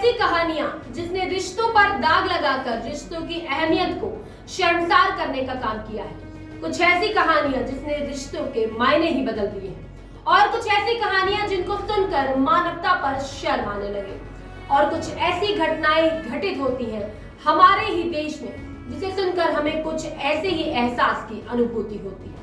ऐसी कहानियां जिसने रिश्तों पर दाग लगाकर रिश्तों की अहमियत को शर्मसार करने का काम किया है। कुछ ऐसी कहानियां जिसने रिश्तों के मायने ही बदल दिए हैं और कुछ ऐसी कहानियां जिनको सुनकर मानवता पर शर्म आने लगे। और कुछ ऐसी घटनाएं घटित होती हैं हमारे ही देश में जिसे सुनकर हमें कुछ ऐसे ही एहसास की अनुभूति होती है।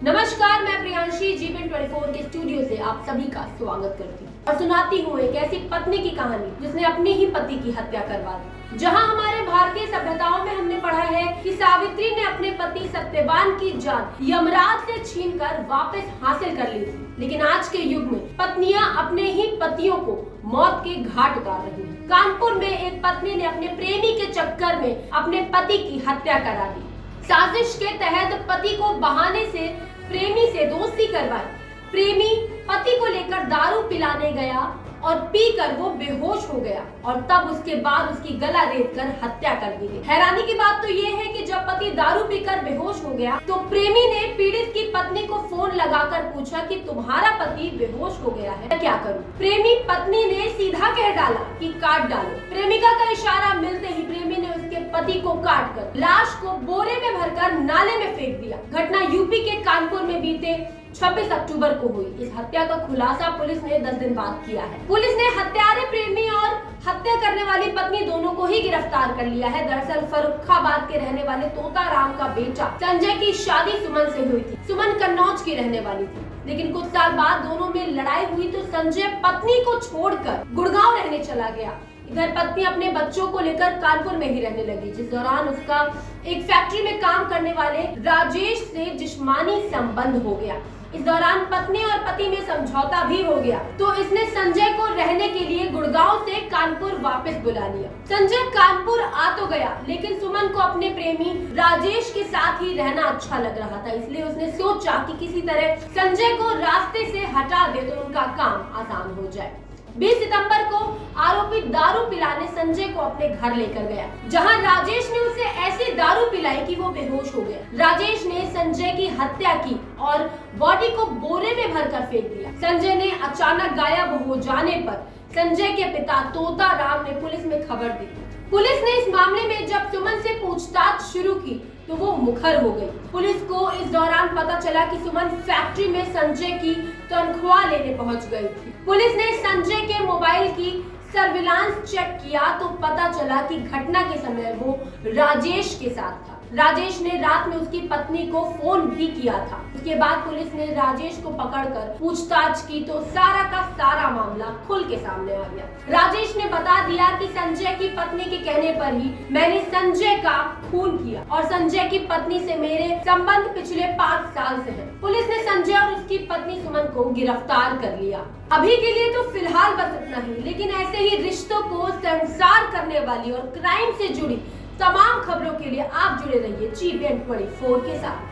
नमस्कार, मैं प्रियांशी G24 के स्टूडियो से आप सभी का स्वागत करती हूँ और सुनाती हूँ एक ऐसी पत्नी की कहानी जिसने अपने ही पति की हत्या करवा दी। जहाँ हमारे भारतीय सभ्यताओं में हमने पढ़ा है कि सावित्री ने अपने पति सत्यवान की जान यमराज से छीनकर वापस हासिल कर ली थी, लेकिन आज के युग में पत्नियां अपने ही पतियों को मौत के घाट उतार रही हैं। कानपुर में एक पत्नी ने अपने प्रेमी के चक्कर में अपने पति की हत्या करा दी। साजिश के तहत पति को बहाने से प्रेमी से दोस्ती करवाई। प्रेमी पति को लेकर दारू पिलाने गया और पीकर वो बेहोश हो गया और तब उसके बाद उसकी गला रेतकर हत्या कर दी गई। हैरानी की बात तो ये है कि जब पति दारू पीकर बेहोश हो गया तो प्रेमी ने पीड़ित की पत्नी को फोन लगाकर पूछा कि तुम्हारा पति बेहोश हो गया है, क्या करूं? प्रेमी पत्नी ने सीधा कह डाला कि काट डालो। प्रेमिका का इशारा मिलते ही प्रेमी ने उसके पति को काट कर लाश को बोरे में भरकर नाले में फेंक दिया। घटना यूपी के कानपुर में बीते 26 अक्टूबर को हुई। इस हत्या का खुलासा पुलिस ने 10 दिन बाद किया है। पुलिस ने हत्यारे प्रेमी और हत्या करने वाली पत्नी दोनों को ही गिरफ्तार कर लिया है। दरअसल फर्रुखाबाद के रहने वाले तोताराम का बेटा संजय की शादी सुमन से हुई थी। सुमन कन्नौज की रहने वाली थी, लेकिन कुछ साल बाद दोनों में लड़ाई हुई तो संजय पत्नी को छोड़कर गुड़गांव रहने चला गया। इधर पत्नी अपने बच्चों को लेकर कानपुर में ही रहने लगी, जिस दौरान उसका एक फैक्ट्री में काम करने वाले राजेश से जिस्मानी संबंध हो गया। इस दौरान पत्नी और पति में समझौता भी हो गया तो इसने संजय को रहने के लिए गुड़गांव से कानपुर वापस बुला लिया। संजय कानपुर आ तो गया, लेकिन सुमन को अपने प्रेमी राजेश के साथ ही रहना अच्छा लग रहा था, इसलिए उसने सोचा कि किसी तरह संजय को रास्ते से हटा दे तो उनका काम आसान हो जाए। 20 सितंबर को आरोपी दारू पिलाने संजय को अपने घर लेकर गया, जहां राजेश ने उसे ऐसी दारू पिलाई कि वो बेहोश हो गया। राजेश ने संजय की हत्या की और बॉडी को बोरे में भरकर फेंक दिया। संजय ने अचानक गायब हो जाने पर संजय के पिता तोताराम ने पुलिस में खबर दी। पुलिस ने इस मामले में जब सुमन से पूछताछ शुरू की तो वो मुखर हो गई। पुलिस को इस दौरान पता चला कि सुमन फैक्ट्री में संजय की तनख्वाह लेने पहुंच गई थी। पुलिस ने संजय के मोबाइल की सर्विलांस चेक किया तो पता चला कि घटना के समय वो राजेश के साथ था। राजेश ने रात में उसकी पत्नी को फोन भी किया था। उसके बाद पुलिस ने राजेश को पकड़कर पूछताछ की तो सारा का सारा मामला खुल के सामने आ गया। राजेश ने बता दिया कि संजय की पत्नी के कहने पर ही मैंने संजय का खून किया और संजय की पत्नी से मेरे संबंध पिछले 5 साल से है। पुलिस ने संजय और उसकी पत्नी सुमन को गिरफ्तार कर लिया। अभी के लिए तो फिलहाल बस इतना ही, लेकिन ऐसे ही रिश्तों को शर्मसार करने वाली और क्राइम से जुड़ी तमाम खबरों के लिए आप जुड़े रहिए G24 के साथ।